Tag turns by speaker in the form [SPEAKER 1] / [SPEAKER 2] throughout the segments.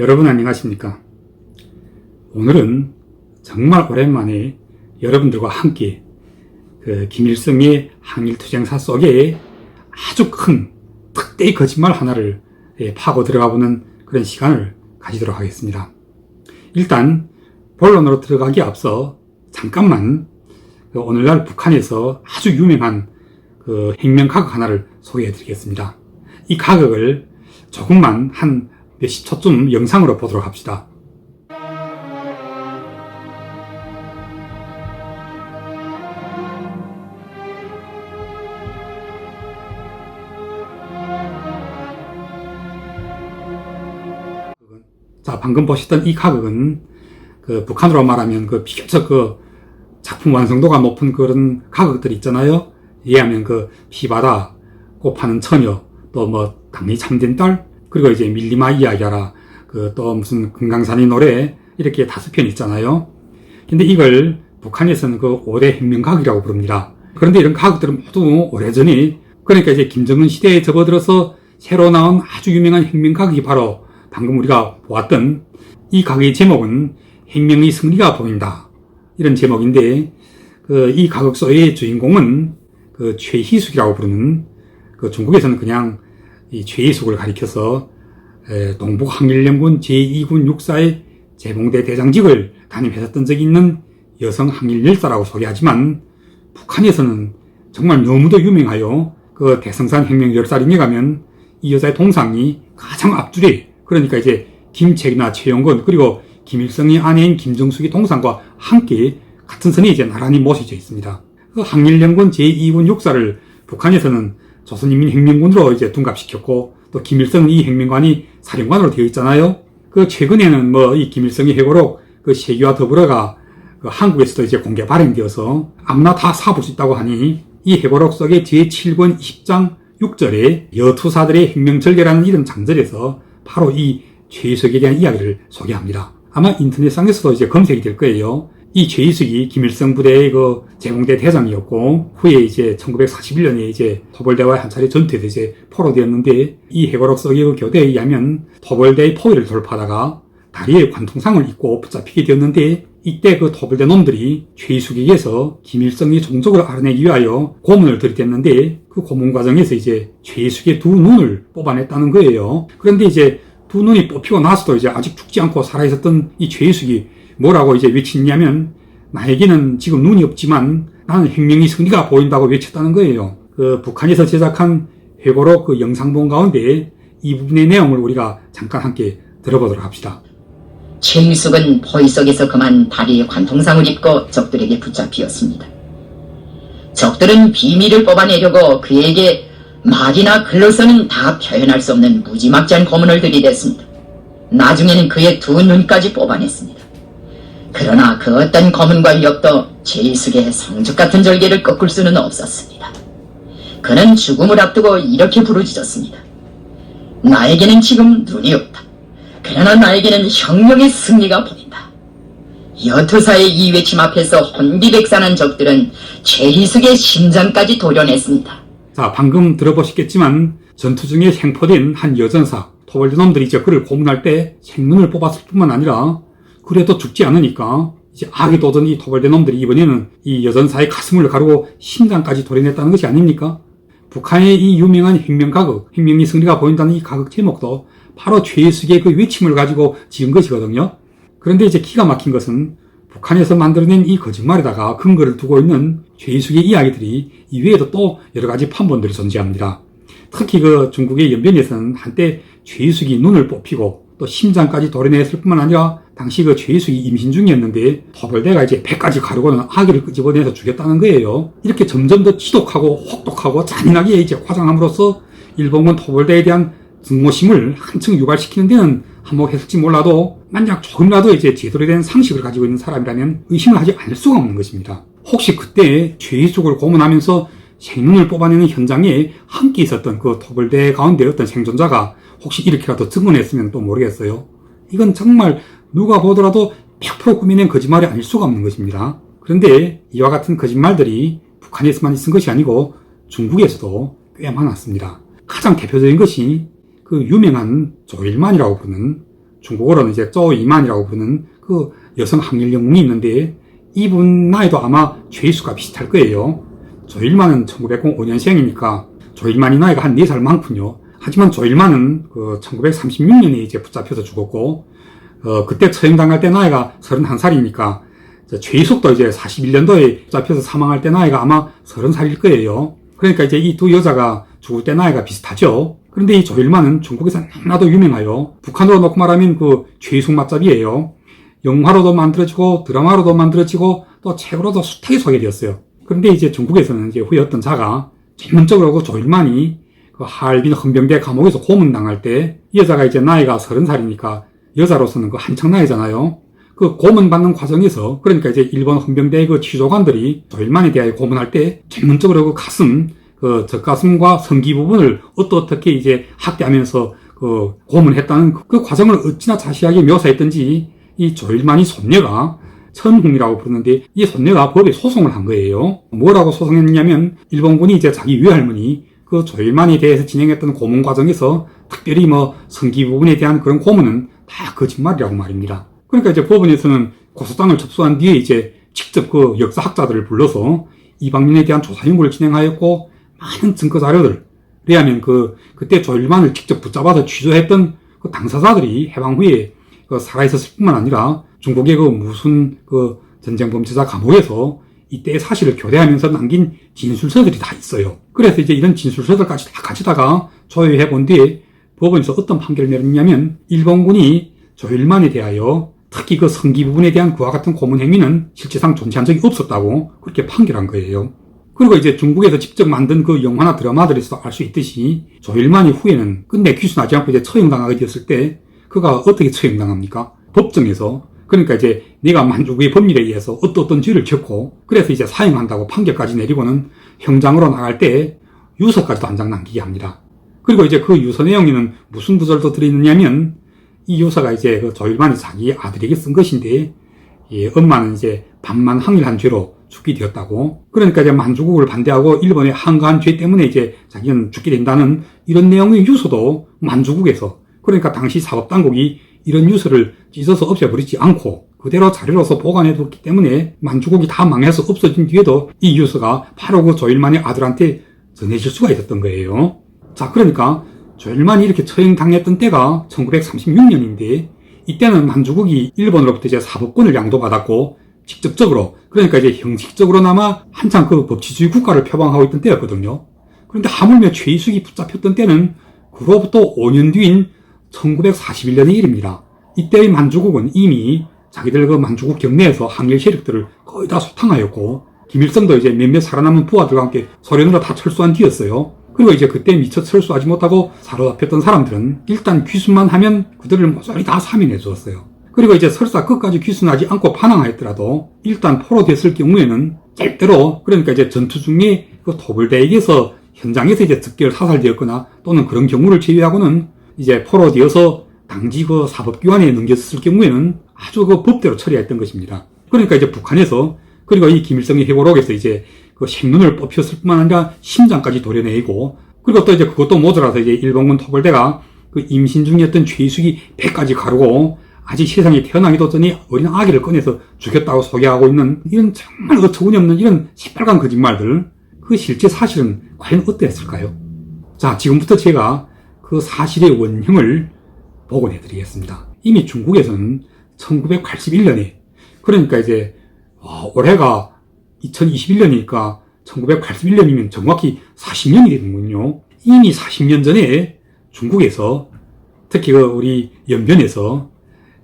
[SPEAKER 1] 여러분 안녕하십니까? 오늘은 정말 오랜만에 여러분들과 함께 김일성의 항일투쟁사 속에 아주 큰 특대의 거짓말 하나를 파고 들어가보는 그런 시간을 가지도록 하겠습니다. 일단 본론으로 들어가기에 앞서 잠깐만 오늘날 북한에서 아주 유명한 핵명 가극 하나를 소개해 드리겠습니다. 이 가극을 조금만 한 몇십 초쯤 영상으로 보도록 합시다. 자, 방금 보셨던 이 가극은 북한으로 말하면 비교적 작품 완성도가 높은 그런 가극들이 있잖아요. 이해하면 피바다, 꽃파는 처녀, 또 당연히 참된 딸, 그리고 이제 밀리마 이야기하라, 또 무슨 금강산의 노래, 이렇게 5편 있잖아요. 근데 이걸 북한에서는 5대 핵명가극이라고 부릅니다. 그런데 이런 가극들은 모두 오래전에, 그러니까 이제 김정은 시대에 접어들어서 새로 나온 아주 유명한 핵명가극이 바로 방금 우리가 보았던 이 가극의 제목은 핵명의 승리가 보인다, 이런 제목인데, 이 가극 속의 주인공은 최희숙이라고 부르는, 중국에서는 그냥 이 최희숙을 가리켜서 동북항일연군 제2군 육사의 재봉대 대장직을 담임했었던 적이 있는 여성 항일열사라고 소개하지만, 북한에서는 정말 너무도 유명하여 대성산 혁명 열사령에 가면 이 여자의 동상이 가장 앞줄에, 그러니까 이제 김책이나 최용건, 그리고 김일성의 아내인 김정숙의 동상과 함께 같은 선에 이제 나란히 모셔져 있습니다. 항일연군 제2군 육사를 북한에서는 조선인민혁명군으로 이제 둔갑시켰고, 또 김일성은 이 혁명관이 사령관으로 되어 있잖아요. 최근에는 이 김일성의 회고록 세계와 더불어가 한국에서도 이제 공개 발행되어서 아무나 다 사볼 수 있다고 하니, 이 회고록 속에 제7권 20장 6절에 여투사들의 혁명절개라는 이런 장절에서 바로 이 최희숙에 대한 이야기를 소개합니다. 아마 인터넷상에서도 이제 검색이 될 거예요. 이 최희숙이 김일성 부대의 제공대 대장이었고, 후에 이제 1941년에 이제 토벌대와의 한 차례 전투에서 이제 포로되었는데, 이 회고록 속의 교대에 의하면 토벌대의 포위를 돌파하다가 다리에 관통상을 입고 붙잡히게 되었는데, 이때 토벌대 놈들이 최희숙에게서 김일성의 종족을 알아내기 위하여 고문을 들이댔는데, 그 고문 과정에서 이제 최희숙의 두 눈을 뽑아냈다는 거예요. 그런데 이제 두 눈이 뽑히고 나서도 이제 아직 죽지 않고 살아있었던 이 최희숙이 뭐라고 이제 외치냐면, 나에게는 지금 눈이 없지만 나는 혁명의 승리가 보인다고 외쳤다는 거예요. 북한에서 제작한 회고록 영상본 가운데 이 부분의 내용을 우리가 잠깐 함께 들어보도록 합시다.
[SPEAKER 2] 최희숙은 포위 속에서 그만 다리에 관통상을 입고 적들에게 붙잡히었습니다. 적들은 비밀을 뽑아내려고 그에게 말이나 글로서는 다 표현할 수 없는 무지막지한 고문을 들이댔습니다. 나중에는 그의 두 눈까지 뽑아냈습니다. 그러나 그 어떤 고문과 위협도 최희숙의 성적 같은 절개를 꺾을 수는 없었습니다. 그는 죽음을 앞두고 이렇게 부르짖었습니다. 나에게는 지금 눈이 없다. 그러나 나에게는 혁명의 승리가 보인다. 여투사의 이 외침 앞에서 혼비백산한 적들은 최희숙의 심장까지 도려냈습니다.
[SPEAKER 1] 자, 방금 들어보셨겠지만 전투 중에 생포된 한 여전사, 토벌대 놈들이 이제 그를 고문할 때 생눈을 뽑았을 뿐만 아니라, 그래도 죽지 않으니까 이제 악이 돋은 이 토벌대 놈들이 이번에는 이 여전사의 가슴을 가르고 심장까지 도려냈다는 것이 아닙니까? 북한의 이 유명한 핵명가극, 혁명의 승리가 보인다는 이 가극 제목도 바로 최희숙의 외침을 가지고 지은 것이거든요. 그런데 이제 기가 막힌 것은 북한에서 만들어낸 이 거짓말에다가 근거를 두고 있는 최희숙의 이야기들이 이외에도 또 여러 가지 판본들이 존재합니다. 특히 중국의 연변에서는 한때 최희숙이 눈을 뽑히고 또 심장까지 도려냈을 뿐만 아니라 당시 최희숙이 임신 중이었는데 토벌대가 이제 배까지 가르고는 아기를 끄집어내서 죽였다는 거예요. 이렇게 점점 더 지독하고 혹독하고 잔인하게 이제 과장함으로써 일본군 토벌대에 대한 증오심을 한층 유발시키는 데는 한몫했을지 몰라도, 만약 조금이라도 이제 제대로 된 상식을 가지고 있는 사람이라면 의심을 하지 않을 수가 없는 것입니다. 혹시 그때 최희숙을 고문하면서 생눈을 뽑아내는 현장에 함께 있었던 토벌대 가운데 어떤 생존자가 혹시 이렇게라도 증언했으면 또 모르겠어요. 이건 정말 누가 보더라도 100% 꾸며낸 거짓말이 아닐 수가 없는 것입니다. 그런데 이와 같은 거짓말들이 북한에서만 있은 것이 아니고 중국에서도 꽤 많았습니다. 가장 대표적인 것이 그 유명한 조일만이라고 부르는 중국어로는 이제 쪼이만이라고 부르는 그 여성 항일 영웅이 있는데 이분 나이도 아마 최희수가 비슷할 거예요. 조일만은 1905년생이니까 조일만이 나이가 한 4살 많군요. 하지만 조일만은 그 1936년에 이제 붙잡혀서 죽었고, 그때 처형당할 때 나이가 31살이니까 최희숙도 이제 41년도에 붙잡혀서 사망할 때 나이가 아마 30살일 거예요. 그러니까 이제 이 두 여자가 죽을 때 나이가 비슷하죠. 그런데 이 조일만은 중국에서 너무나도 유명해요. 북한으로 놓고 말하면 그 최희숙 맛잡이에요. 영화로도 만들어지고 드라마로도 만들어지고 또 책으로도 숱하게 소개되었어요. 그런데 이제 중국에서는 이제 후에 어떤 자가 전문적으로 그 조일만이 그 하얼빈 헌병대 감옥에서 고문당할 때 이 여자가 이제 나이가 30살이니까 여자로서는 그 한창 나이잖아요. 그 고문받는 과정에서 그러니까 이제 일본 헌병대의 그 취조관들이 조일만에 대하여 고문할 때 전문적으로 그 가슴, 그 젖가슴과 성기 부분을 어떻게 이제 학대하면서 그 고문했다는 그 과정을 어찌나 자세하게 묘사했던지 이 조일만이 손녀가 천홍이라고 부르는데 이 손녀가 법에 소송을 한 거예요. 뭐라고 소송했냐면 일본군이 이제 자기 외할머니 그 조일만에 대해서 진행했던 고문 과정에서 특별히 뭐 성기 부분에 대한 그런 고문은 다 거짓말이라고 말입니다. 그러니까 이제 법원에서는 고소장을 접수한 뒤에 이제 직접 그 역사학자들을 불러서 이방인에 대한 조사 연구를 진행하였고 많은 증거 자료들, 왜냐하면 그때 조일만을 직접 붙잡아서 취조했던 그 당사자들이 해방 후에 그 살아있었을 뿐만 아니라 중국의 그 무슨 그 전쟁 범죄자 감옥에서 이때의 사실을 교대하면서 남긴 진술서들이 다 있어요. 그래서 이제 이런 진술서들까지 다 가지다가 조회해 본 뒤에 법원에서 어떤 판결을 내렸냐면 일본군이 조일만에 대하여 특히 그 성기 부분에 대한 그와 같은 고문 행위는 실제상 존재한 적이 없었다고 그렇게 판결한 거예요. 그리고 이제 중국에서 직접 만든 그 영화나 드라마들에서 알 수 있듯이 조일만이 후에는 끝내 귀순하지 않고 이제 처형당하게 되었을 때 그가 어떻게 처형당합니까? 법정에서. 그러니까 이제 네가 만주국의 법률에 의해서 어떤 죄를 졌고 그래서 이제 사형한다고 판결까지 내리고는 형장으로 나갈 때 유서까지도 한 장 남기게 합니다. 그리고 이제 그 유서 내용에는 무슨 구절도 들어있느냐면 이 유서가 이제 그 조일만이 자기 아들에게 쓴 것인데 엄마는 이제 반만 항일한 죄로 죽게 되었다고. 그러니까 이제 만주국을 반대하고 일본에 항거한 죄 때문에 이제 자기는 죽게 된다는 이런 내용의 유서도 만주국에서, 그러니까 당시 사법당국이 이런 유서를 찢어서 없애버리지 않고 그대로 자료로서 보관해뒀기 때문에 만주국이 다 망해서 없어진 뒤에도 이 유서가 바로 그 조일만의 아들한테 전해질 수가 있었던 거예요. 자, 그러니까 조일만이 이렇게 처형당했던 때가 1936년인데 이때는 만주국이 일본으로부터 이제 사법권을 양도받았고 직접적으로, 그러니까 이제 형식적으로나마 한창 그 법치주의 국가를 표방하고 있던 때였거든요. 그런데 하물며 최희숙이 붙잡혔던 때는 그로부터 5년 뒤인 1941년의 일입니다. 이때의 만주국은 이미 자기들 그 만주국 경내에서 항일 세력들을 거의 다 소탕하였고 김일성도 이제 몇몇 살아남은 부하들과 함께 소련으로 다 철수한 뒤였어요. 그리고 이제 그때 미처 철수하지 못하고 사로잡혔던 사람들은 일단 귀순만 하면 그들을 모조리 다 사면해 주었어요. 그리고 이제 설사 끝까지 귀순하지 않고 반항하였더라도 일단 포로됐을 경우에는 절대로, 그러니까 이제 전투 중에 그 토벌대에게서 현장에서 이제 즉결 사살되었거나 또는 그런 경우를 제외하고는 이제 포로되어서 당지 그 사법기관에 넘겼을 경우에는 아주 그 법대로 처리했던 것입니다. 그러니까 이제 북한에서, 그리고 이 김일성의 회고록에서 이제 그 생눈을 뽑혔을 뿐만 아니라 심장까지 도려내고, 그리고 또 이제 그것도 모자라서 이제 일본군 토벌대가 그 임신 중이었던 최희숙이 배까지 가르고 아직 세상에 태어나기도 전에 어린 아기를 꺼내서 죽였다고 소개하고 있는 이런 정말 어처구니 없는 이런 시뻘건 거짓말들, 그 실제 사실은 과연 어땠을까요? 자, 지금부터 제가 그 사실의 원형을 복원해 드리겠습니다. 이미 중국에서는 1981년에, 그러니까 이제 올해가 2021년이니까 1981년이면 정확히 40년이 되는군요. 이미 40년 전에 중국에서, 특히 우리 연변에서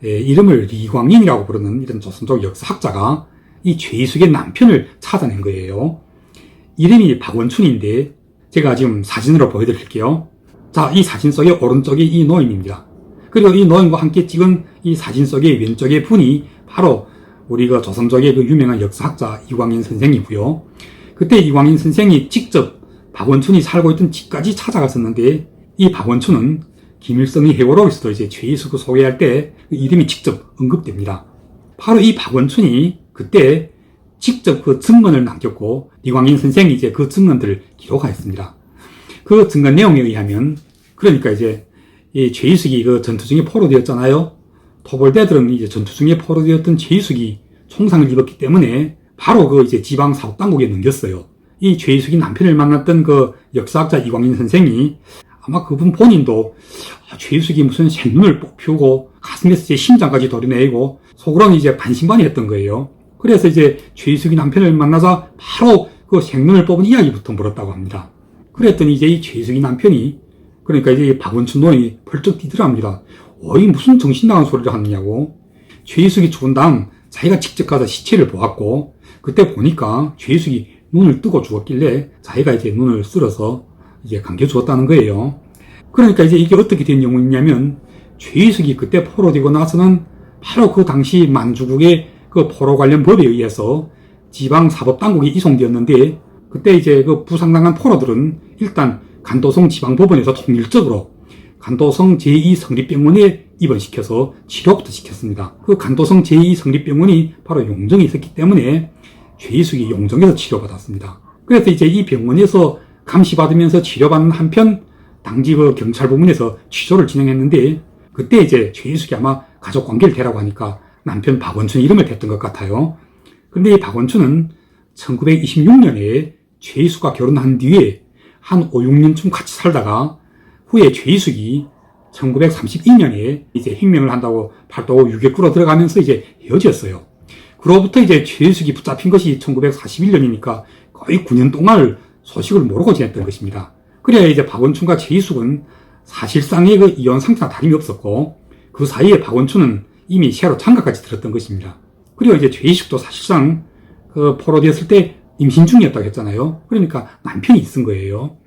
[SPEAKER 1] 이름을 리광인이라고 부르는 이런 조선족 역사학자가 이 최희숙의 남편을 찾아낸 거예요. 이름이 박원춘인데 제가 지금 사진으로 보여드릴게요. 자, 이 사진 속의 오른쪽이 이 노인입니다. 그리고 이 노인과 함께 찍은 이 사진 속의 왼쪽의 분이 바로 우리 그 조선족의 그 유명한 역사학자 이광인 선생이고요. 그때 이광인 선생이 직접 박원춘이 살고 있던 집까지 찾아갔었는데 이 박원춘은 김일성이 회고록에서도 이제 최희숙을 소개할 때 그 이름이 직접 언급됩니다. 바로 이 박원춘이 그때 직접 그 증언을 남겼고 이광인 선생이 이제 그 증언들을 기록하였습니다. 그 증언 내용에 의하면, 그러니까 이제 이 최희숙이 그 전투 중에 포로되었잖아요. 토벌대들은 이제 전투 중에 포로되었던 최희숙이 총상을 입었기 때문에 바로 그 이제 지방 사법당국에 넘겼어요. 이 최희숙이 남편을 만났던 그 역사학자 이광인 선생이 아마 그분 본인도 최희숙이 무슨 생눈을 뽑히고 가슴에서 이제 심장까지 도려내고 속으로는 이제 반신반의했던 거예요. 그래서 이제 최희숙이 남편을 만나자 바로 그 생눈을 뽑은 이야기부터 물었다고 합니다. 그랬더니 이제 이 최희숙이 남편이 그러니까 이제 박원춘 노인이 벌쩍 뛰더랍니다. 어이 무슨 정신 나간 소리를 하느냐고. 최희숙이 죽은 다음 자기가 직접 가서 시체를 보았고 그때 보니까 최희숙이 눈을 뜨고 죽었길래 자기가 이제 눈을 쓸어서 이제 감겨 죽었다는 거예요. 그러니까 이제 이게 어떻게 된 경우냐면 최희숙이 그때 포로되고 나서는 바로 그 당시 만주국의 그 포로 관련 법에 의해서 지방사법당국이 이송되었는데 그때 이제 그 부상당한 포로들은 일단 간도성 지방법원에서 통일적으로 간도성 제2성립병원에 입원시켜서 치료부터 시켰습니다. 그 간도성 제2성립병원이 바로 용정에 있었기 때문에 최희숙이 용정에서 치료받았습니다. 그래서 이제 이 병원에서 감시받으면서 치료받는 한편 당시 그 경찰부문에서 취조를 진행했는데 그때 이제 최희숙이 아마 가족관계를 대라고 하니까 남편 박원춘 이름을 댔던 것 같아요. 근데 이 박원춘은 1926년에 최희숙과 결혼한 뒤에 한 5, 6년쯤 같이 살다가 후에 최희숙이 1932년에 이제 혁명을 한다고 팔도고 유격구로 들어가면서 이제 헤어졌어요. 그로부터 이제 최희숙이 붙잡힌 것이 1941년이니까 거의 9년 동안 소식을 모르고 지냈던 것입니다. 그래야 이제 박원춘과 최희숙은 사실상의 그 이혼 상태나 다름이 없었고 그 사이에 박원춘은 이미 시야로 장가까지 들었던 것입니다. 그리고 이제 최희숙도 사실상 그 포로되었을 때 임신 중이었다고 했잖아요. 그러니까 남편이 있은 거예요.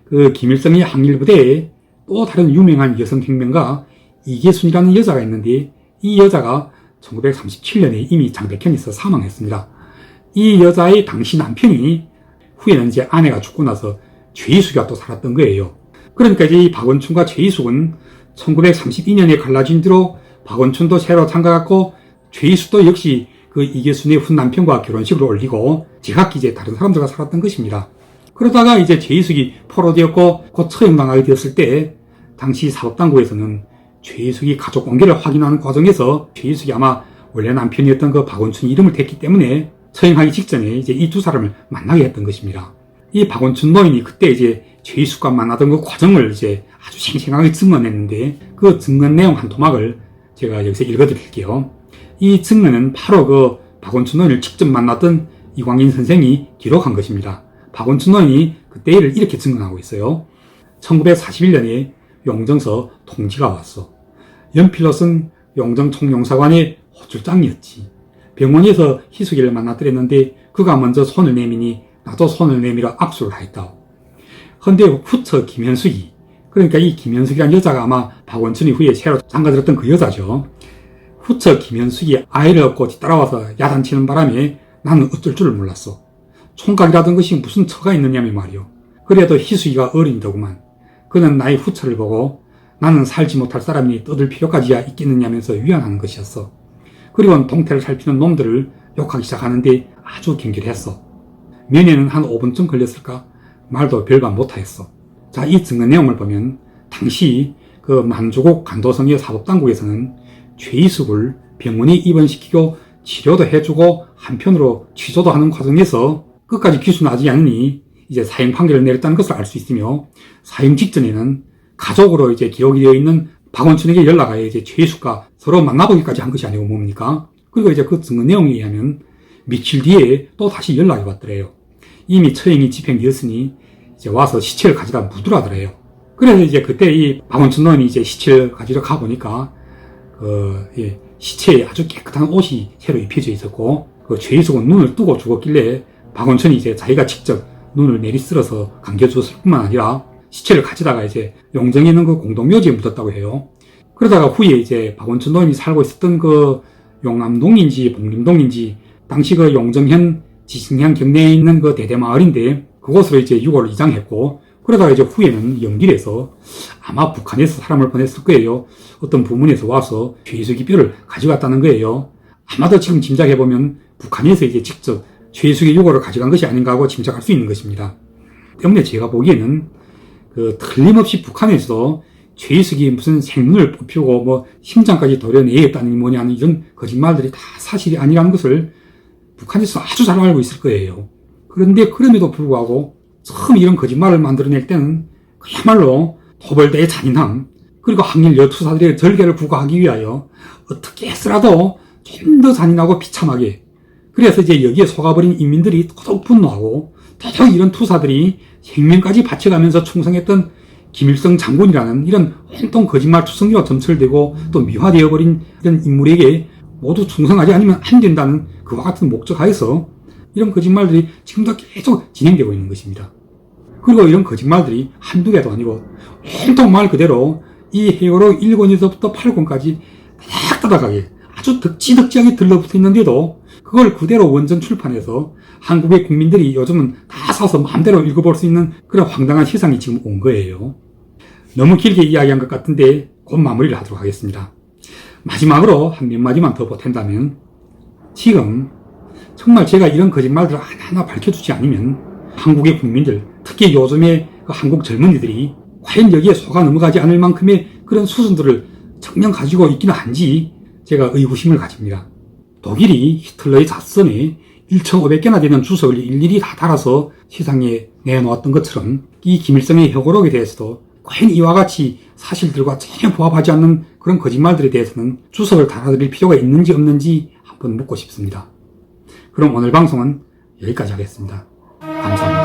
[SPEAKER 1] 그 김일성의 항일부대에 또 다른 유명한 여성혁명가 이계순이라는 여자가 있는데 이 여자가 1937년에 이미 장백현에 있어 사망했습니다. 이 여자의 당시 남편이 후에는 이제 아내가 죽고 나서 최희숙이가 또 살았던 거예요. 그러니까 이제 이 박원춘과 최희숙은 1932년에 갈라진 뒤로 박원춘도 새로 장가갔고 최희숙도 역시 그 이계순의 훈 남편과 결혼식을 올리고 제각기 이제 다른 사람들과 살았던 것입니다. 그러다가 이제 최희숙이 포로되었고 곧 처형당하게 되었을 때 당시 사법당국에서는 최희숙이 가족관계를 확인하는 과정에서 최희숙이 아마 원래 남편이었던 그 박원춘 이름을 댔기 때문에 처형하기 직전에 이제 이 두 사람을 만나게 했던 것입니다. 이 박원춘 노인이 그때 이제 최희숙과 만나던 그 과정을 이제 아주 생생하게 증언했는데 그 증언 내용 한 토막을 제가 여기서 읽어드릴게요. 이 증언은 바로 그 박원춘 노인을 직접 만났던 이광인 선생이 기록한 것입니다. 박원춘 노인이 그때 일을 이렇게 증언하고 있어요. 1941년에 용정서 통지가 왔어. 연필로 쓴 용정 총용사관의 호출장이었지. 병원에서 희숙이를 만났더랬는데 그가 먼저 손을 내미니 나도 손을 내밀어 악수를 하였다. 헌데 후처 김현숙이, 그러니까 이 김현숙이란 여자가 아마 박원춘이 후에 새로 장가들었던 그 여자죠. 후처 김현숙이 아이를 얻고 뒤따라와서 야단치는 바람에 나는 어쩔 줄을 몰랐어. 총각이라던 것이 무슨 처가 있느냐며 말이오. 그래도 희숙이가 어린이더구만. 그는 나의 후처를 보고 나는 살지 못할 사람이 떠들 필요까지야 있겠느냐면서 위안하는 것이었어. 그리고는 동태를 살피는 놈들을 욕하기 시작하는데 아주 경결했어. 면회는 한 5분쯤 걸렸을까? 말도 별반 못하였어. 자, 이 증언 내용을 보면 당시 그 만주국 간도성의 사법당국에서는 최희숙을 병원에 입원시키고 치료도 해주고 한편으로 취조도 하는 과정에서 끝까지 기소나지 않으니 이제 사형 판결을 내렸다는 것을 알 수 있으며 사형 직전에는 가족으로 이제 기록이 되어 있는 박원춘에게 연락하여 이제 최희숙과 서로 만나보기까지 한 것이 아니고 뭡니까? 그리고 이제 그 증언 내용에 의하면 며칠 뒤에 또 다시 연락이 왔더래요. 이미 처형이 집행되었으니 이제 와서 시체를 가져다 묻으라더래요. 그래서 이제 그때 이 박원춘 노인이 이제 시체를 가지러 가보니까 시체에 아주 깨끗한 옷이 새로 입혀져 있었고 그 최희숙은 눈을 뜨고 죽었길래 박원춘이 이제 자기가 직접 눈을 내리쓸어서 감겨주었을 뿐만 아니라 시체를 가져다가 이제 용정에 있는 그 공동묘지에 묻었다고 해요. 그러다가 후에 이제 박원춘 노인이 살고 있었던 그 용암동인지 봉림동인지 당시 그 용정현 지신향 경내에 있는 그 대대마을인데 그곳으로 이제 유골을 이장했고 그러다가 이제 후에는 연길에서 아마 북한에서 사람을 보냈을 거예요. 어떤 부문에서 와서 최희숙이 뼈를 가져갔다는 거예요. 아마도 지금 짐작해보면 북한에서 이제 직접 최희숙의 유골을 가져간 것이 아닌가 하고 짐작할 수 있는 것입니다. 때문에 제가 보기에는 그 틀림없이 북한에서 최희석이 무슨 생눈을 뽑히고 뭐 심장까지 도려내겠다니 뭐냐 하는 이런 거짓말들이 다 사실이 아니라는 것을 북한에서 아주 잘 알고 있을 거예요. 그런데 그럼에도 불구하고 처음 이런 거짓말을 만들어낼 때는 그야말로 토벌대의 잔인함, 그리고 항일 여투사들의 절개를 구가하기 위하여 어떻게 해서라도 좀 더 잔인하고 비참하게, 그래서 이제 여기에 속아버린 인민들이 더더욱 분노하고 더더욱 이런 투사들이 생명까지 바쳐가면서 충성했던 김일성 장군이라는 이런 온통 거짓말 투성이로 점철되고 또 미화되어버린 이런 인물에게 모두 충성하지 않으면 안 된다는 그와 같은 목적하에서 이런 거짓말들이 지금도 계속 진행되고 있는 것입니다. 그리고 이런 거짓말들이 한두 개도 아니고 온통 말 그대로 이 해고로 1권에서부터 8권까지 따닥따닥하게 아주 덕지덕지하게 들러붙어 있는데도 그걸 그대로 원전 출판해서 한국의 국민들이 요즘은 다 사서 마음대로 읽어볼 수 있는 그런 황당한 세상이 지금 온 거예요. 너무 길게 이야기한 것 같은데 곧 마무리를 하도록 하겠습니다. 마지막으로 한 몇 마디만 더 보탠다면, 지금 정말 제가 이런 거짓말들을 하나하나 밝혀주지 않으면 한국의 국민들, 특히 요즘의 그 한국 젊은이들이 과연 여기에 속아 넘어가지 않을 만큼의 그런 수준들을 정녕 가지고 있기는 한지 제가 의구심을 가집니다. 독일이 히틀러의 자선에 1,500개나 되는 주석을 일일이 다 달아서 세상에 내놓았던 것처럼 이 김일성의 회고록에 대해서도 과연 이와 같이 사실들과 전혀 부합하지 않는 그런 거짓말들에 대해서는 주석을 달아드릴 필요가 있는지 없는지 한번 묻고 싶습니다. 그럼 오늘 방송은 여기까지 하겠습니다. 감사합니다.